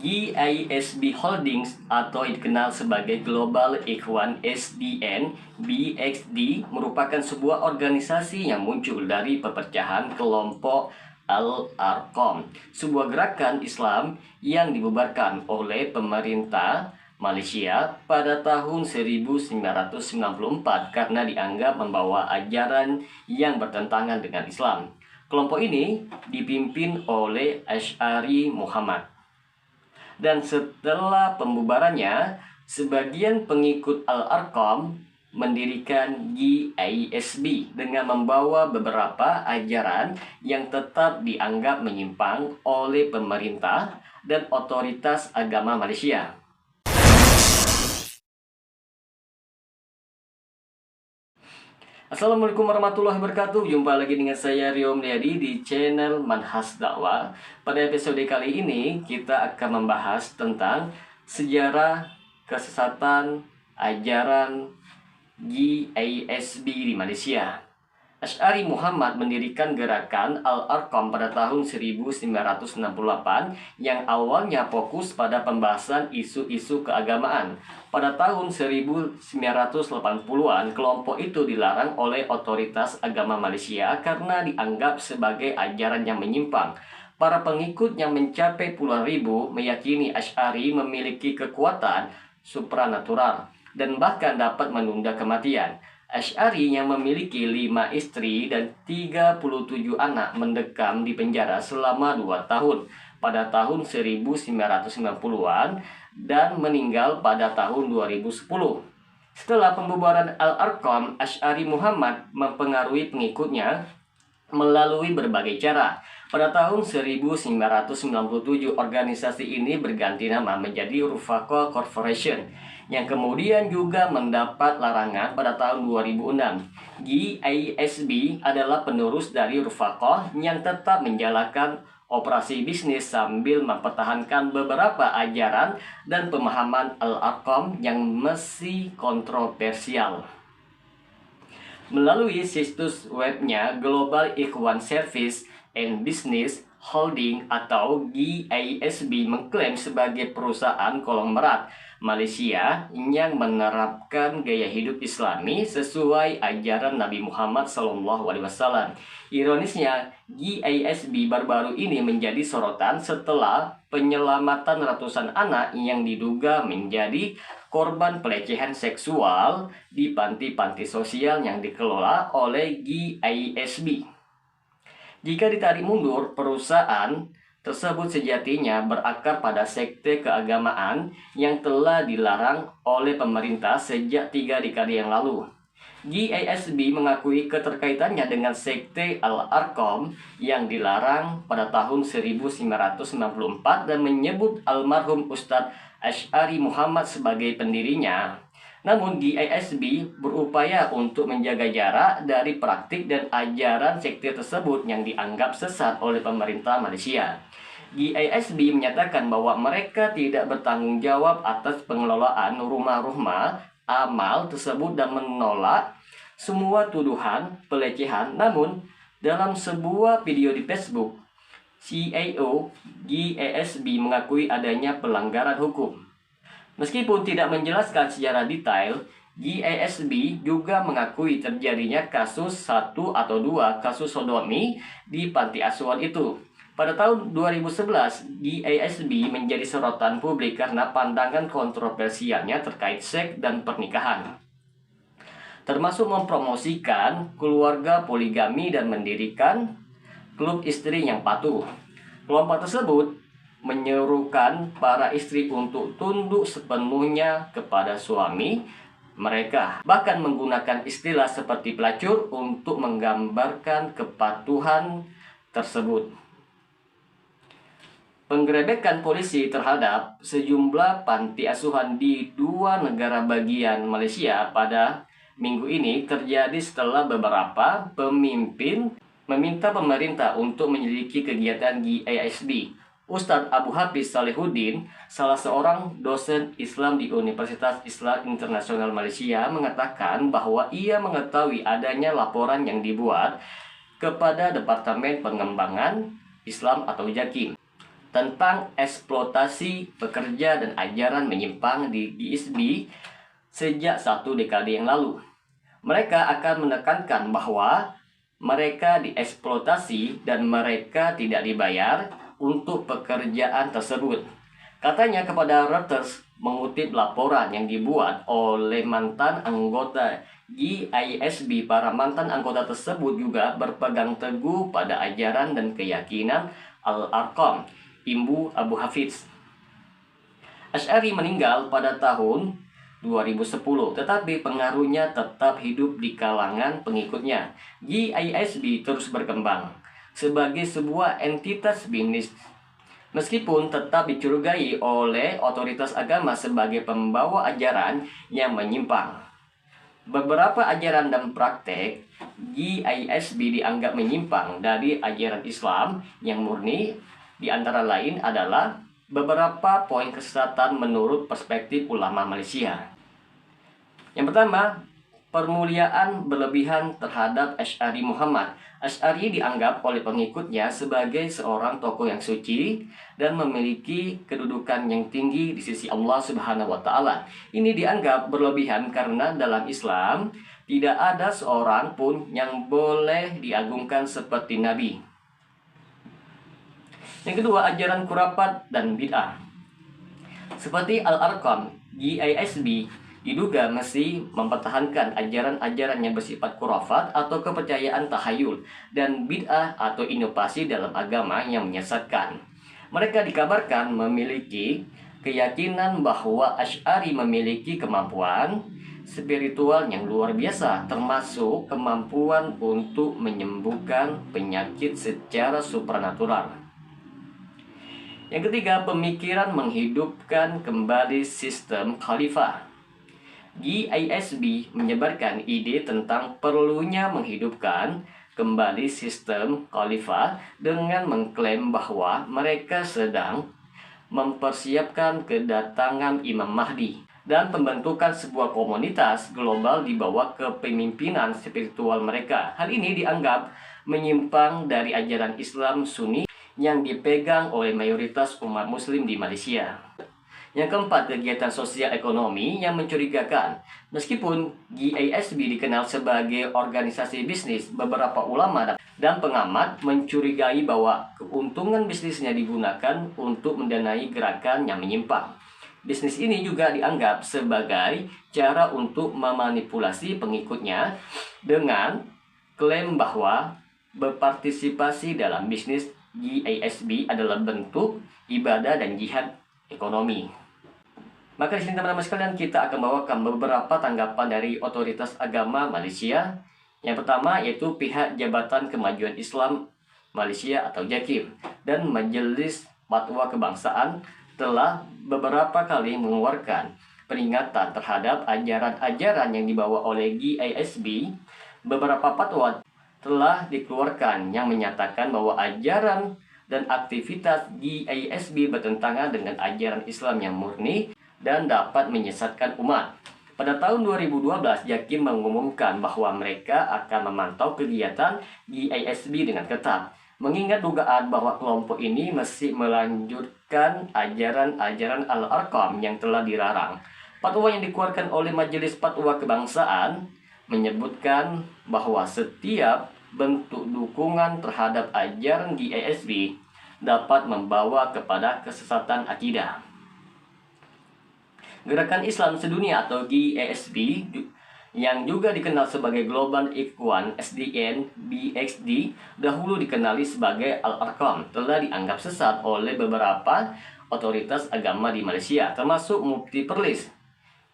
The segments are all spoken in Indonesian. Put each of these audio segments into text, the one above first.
GISB Holdings atau dikenal sebagai Global Ikhwan SDN BXD merupakan sebuah organisasi yang muncul dari pepecahan kelompok Al-Arqam, sebuah gerakan Islam yang dibubarkan oleh pemerintah Malaysia pada tahun 1994 karena dianggap membawa ajaran yang bertentangan dengan Islam. Kelompok ini dipimpin oleh Asy'ari Muhammad. Dan setelah pembubarannya, sebagian pengikut Al-Arqam mendirikan GISB dengan membawa beberapa ajaran yang tetap dianggap menyimpang oleh pemerintah dan otoritas agama Malaysia. Assalamualaikum warahmatullahi wabarakatuh. Jumpa lagi dengan saya Rio Mulyadi di channel Manhaj Dakwah. Pada episode kali ini kita akan membahas tentang sejarah kesesatan ajaran GISB di Malaysia. Asy'ari Muhammad mendirikan gerakan Al-Arqam pada tahun 1968 yang awalnya fokus pada pembahasan isu-isu keagamaan. Pada tahun 1980-an, kelompok itu dilarang oleh otoritas agama Malaysia karena dianggap sebagai ajaran yang menyimpang. Para pengikut yang mencapai puluhan ribu meyakini Asy'ari memiliki kekuatan supranatural dan bahkan dapat menunda kematian. Asy'ari yang memiliki 5 istri dan 37 anak mendekam di penjara selama 2 tahun pada tahun 1990-an dan meninggal pada tahun 2010. Setelah pembubaran Al-Arqam, Asy'ari Muhammad mempengaruhi pengikutnya melalui berbagai cara. Pada tahun 1997, organisasi ini berganti nama menjadi Rufaqah Corporation, yang kemudian juga mendapat larangan pada tahun 2006. GISB adalah penerus dari Rufaqah yang tetap menjalankan operasi bisnis sambil mempertahankan beberapa ajaran dan pemahaman Al-Arqam yang masih kontroversial. Melalui situs webnya Global Ikhwan Service and Business Holding atau GISB mengklaim sebagai perusahaan konglomerat Malaysia yang menerapkan gaya hidup Islami sesuai ajaran Nabi Muhammad SAW. Ironisnya, GISB baru-baru ini menjadi sorotan setelah penyelamatan ratusan anak yang diduga menjadi korban pelecehan seksual di panti-panti sosial yang dikelola oleh GISB. Jika ditarik mundur, perusahaan tersebut sejatinya berakar pada sekte keagamaan yang telah dilarang oleh pemerintah sejak 3 dekade yang lalu. GISB mengakui keterkaitannya dengan sekte Al-Arqam yang dilarang pada tahun 1994 dan menyebut almarhum Ustadz Asy'ari Muhammad sebagai pendirinya. Namun GISB berupaya untuk menjaga jarak dari praktik dan ajaran sekte tersebut yang dianggap sesat oleh pemerintah Malaysia. GISB menyatakan bahwa mereka tidak bertanggung jawab atas pengelolaan rumah-rumah amal tersebut dan menolak semua tuduhan pelecehan. Namun, dalam sebuah video di Facebook, CEO GISB mengakui adanya pelanggaran hukum. Meskipun tidak menjelaskan secara detail, GISB juga mengakui terjadinya kasus 1 atau 2 kasus sodomi di panti asuhan itu. Pada tahun 2011, GISB menjadi sorotan publik karena pandangan kontroversialnya terkait seks dan pernikahan, termasuk mempromosikan keluarga poligami dan mendirikan klub istri yang patuh. Kelompok tersebut menyerukan para istri untuk tunduk sepenuhnya kepada suami mereka, bahkan menggunakan istilah seperti pelacur untuk menggambarkan kepatuhan tersebut. Penggerebekan polisi terhadap sejumlah panti asuhan di 2 negara bagian Malaysia pada minggu ini terjadi setelah beberapa pemimpin meminta pemerintah untuk menyelidiki kegiatan GISB. Ustadz Abu Hafiz Salihuddin, salah seorang dosen Islam di Universitas Islam Internasional Malaysia, mengatakan bahwa ia mengetahui adanya laporan yang dibuat kepada Departemen Pengembangan Islam atau JAKIM. tentang eksploitasi pekerja dan ajaran menyimpang di GSB sejak 1 dekade yang lalu. Mereka akan menekankan bahwa mereka dieksploitasi dan mereka tidak dibayar untuk pekerjaan tersebut. Katanya kepada Reuters mengutip laporan yang dibuat oleh mantan anggota GISB, para mantan anggota tersebut juga berpegang teguh pada ajaran dan keyakinan Al-Arqam, Ibu Abu Hafiz. Asy'ari meninggal pada tahun 2010, tetapi pengaruhnya tetap hidup di kalangan pengikutnya. GISB terus berkembang sebagai sebuah entitas bisnis, meskipun tetap dicurigai oleh otoritas agama sebagai pembawa ajaran yang menyimpang. Beberapa ajaran dan praktek GISB dianggap menyimpang dari ajaran Islam yang murni, di antara lain adalah beberapa poin kesesatan menurut perspektif ulama Malaysia. Yang pertama, permuliaan berlebihan terhadap Asy'ari Muhammad. Asy'ari dianggap oleh pengikutnya sebagai seorang tokoh yang suci dan memiliki kedudukan yang tinggi di sisi Allah Subhanahu wa Ta'ala. Ini dianggap berlebihan karena dalam Islam tidak ada seorang pun yang boleh diagungkan seperti Nabi. Yang kedua, ajaran khurafat dan bid'ah. Seperti Al-Arqam, GISB diduga masih mempertahankan ajaran-ajaran yang bersifat khurafat atau kepercayaan tahayul dan bid'ah atau inovasi dalam agama yang menyesatkan. Mereka dikabarkan memiliki keyakinan bahwa Asy'ari memiliki kemampuan spiritual yang luar biasa, termasuk kemampuan untuk menyembuhkan penyakit secara supranatural. Yang ketiga, pemikiran menghidupkan kembali sistem khalifah. GISB menyebarkan ide tentang perlunya menghidupkan kembali sistem khalifah dengan mengklaim bahwa mereka sedang mempersiapkan kedatangan Imam Mahdi dan pembentukan sebuah komunitas global di bawah kepemimpinan spiritual mereka. Hal ini dianggap menyimpang dari ajaran Islam Sunni yang dipegang oleh mayoritas umat muslim di Malaysia. Yang keempat, kegiatan sosial ekonomi yang mencurigakan. Meskipun GISB dikenal sebagai organisasi bisnis, beberapa ulama dan pengamat mencurigai bahwa keuntungan bisnisnya digunakan untuk mendanai gerakan yang menyimpang. Bisnis ini juga dianggap sebagai cara untuk memanipulasi pengikutnya dengan klaim bahwa berpartisipasi dalam bisnis GISB adalah bentuk ibadah dan jihad ekonomi. Maka di sini teman-teman sekalian, kita akan bawakan beberapa tanggapan dari otoritas agama Malaysia. Yang pertama yaitu pihak Jabatan Kemajuan Islam Malaysia atau JAKIM dan Majelis Fatwa Kebangsaan telah beberapa kali mengeluarkan peringatan terhadap ajaran-ajaran yang dibawa oleh GISB. Beberapa fatwa telah dikeluarkan yang menyatakan bahwa ajaran dan aktivitas GISB bertentangan dengan ajaran Islam yang murni dan dapat menyesatkan umat. Pada tahun 2012, JAKIM mengumumkan bahwa mereka akan memantau kegiatan GISB dengan ketat, mengingat dugaan bahwa kelompok ini masih melanjutkan ajaran-ajaran Al-Arqam yang telah dilarang. Fatwa yang dikeluarkan oleh Majelis Fatwa Kebangsaan menyebutkan bahwa setiap bentuk dukungan terhadap ajaran GISB dapat membawa kepada kesesatan akidah. Gerakan Islam Sedunia atau GISB yang juga dikenal sebagai Global Ikhwan SDN BXD, dahulu dikenali sebagai Al-Arqam, telah dianggap sesat oleh beberapa otoritas agama di Malaysia, termasuk Mufti Perlis.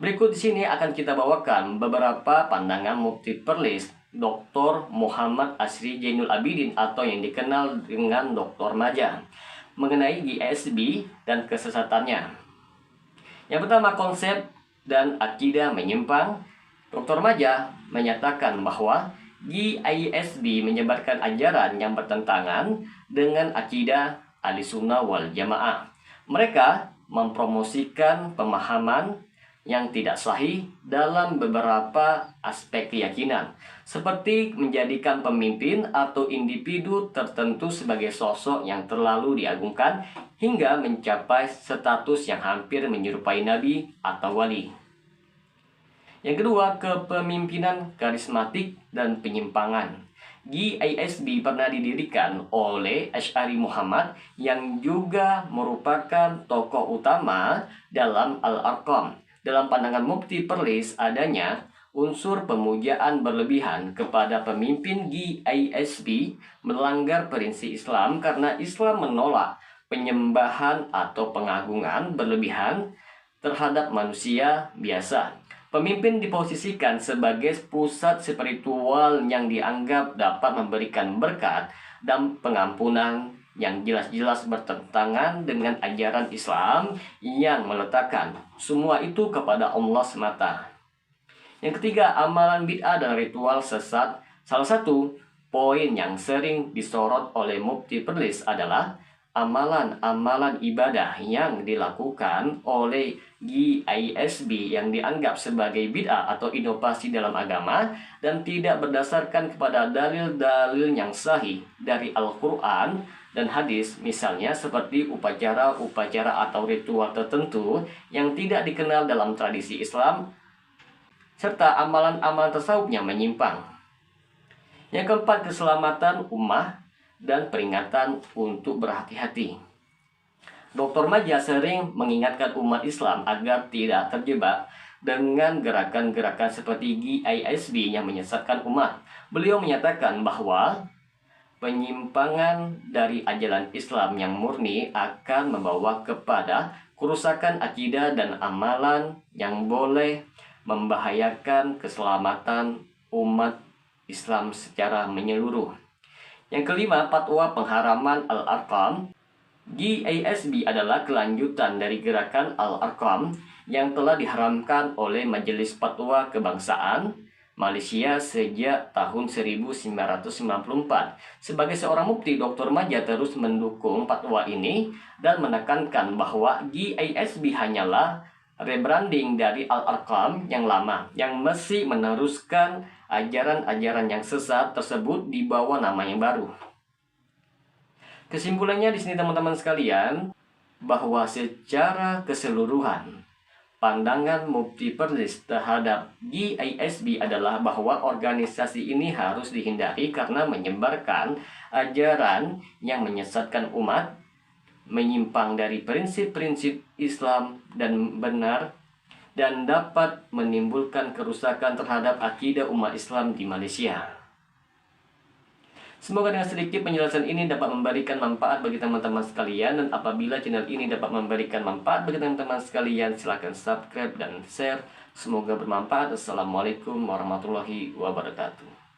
Berikut di sini akan kita bawakan beberapa pandangan Mufti Perlis, Dr. Muhammad Asri Jainul Abidin atau yang dikenal dengan Dr. Majah, mengenai GISB dan kesesatannya. Yang pertama, konsep dan akidah menyimpang. Dr. Majah menyatakan bahwa GISB menyebarkan ajaran yang bertentangan dengan akidah Ahlussunnah wal Jamaah. Mereka mempromosikan pemahaman yang tidak sahih dalam beberapa aspek keyakinan, seperti menjadikan pemimpin atau individu tertentu sebagai sosok yang terlalu diagungkan hingga mencapai status yang hampir menyerupai nabi atau wali. Yang kedua, kepemimpinan karismatik dan penyimpangan. GISB pernah didirikan oleh Asy'ari Muhammad yang juga merupakan tokoh utama dalam Al-Arqam. Dalam pandangan Mufti Perlis, adanya unsur pemujaan berlebihan kepada pemimpin GISB melanggar prinsip Islam karena Islam menolak penyembahan atau pengagungan berlebihan terhadap manusia biasa. Pemimpin diposisikan sebagai pusat spiritual yang dianggap dapat memberikan berkat dan pengampunan yang jelas-jelas bertentangan dengan ajaran Islam yang meletakkan semua itu kepada Allah semata. Yang ketiga, amalan bid'ah dan ritual sesat. Salah satu poin yang sering disorot oleh Mufti Perlis adalah amalan-amalan ibadah yang dilakukan oleh GISB yang dianggap sebagai bid'ah atau inovasi dalam agama dan tidak berdasarkan kepada dalil-dalil yang sahih dari Al-Quran dan hadis, misalnya seperti upacara-upacara atau ritual tertentu yang tidak dikenal dalam tradisi Islam, serta amalan-amalan tasawufnya menyimpang. Yang keempat, keselamatan ummah dan peringatan untuk berhati-hati. Dr. Maja sering mengingatkan umat Islam agar tidak terjebak dengan gerakan-gerakan seperti GISB yang menyesatkan umat. Beliau menyatakan bahwa penyimpangan dari ajaran Islam yang murni akan membawa kepada kerusakan akidah dan amalan yang boleh membahayakan keselamatan umat Islam secara menyeluruh. Yang kelima, fatwa pengharaman Al-Arqam. GISB adalah kelanjutan dari gerakan Al-Arqam yang telah diharamkan oleh Majelis Fatwa Kebangsaan Malaysia sejak tahun 1994. Sebagai seorang mufti, Dr. Maja terus mendukung fatwa ini dan menekankan bahwa GISB hanyalah rebranding dari Al-Arqam yang lama yang masih meneruskan ajaran-ajaran yang sesat tersebut di bawah nama yang baru. Kesimpulannya di sini teman-teman sekalian, bahwa secara keseluruhan pandangan Mufti Perlis terhadap GISB adalah bahwa organisasi ini harus dihindari karena menyebarkan ajaran yang menyesatkan umat, menyimpang dari prinsip-prinsip Islam dan benar, dan dapat menimbulkan kerusakan terhadap akidah umat Islam di Malaysia. Semoga dengan sedikit penjelasan ini dapat memberikan manfaat bagi teman-teman sekalian, dan apabila channel ini dapat memberikan manfaat bagi teman-teman sekalian, silahkan subscribe dan share. Semoga bermanfaat. Assalamualaikum warahmatullahi wabarakatuh.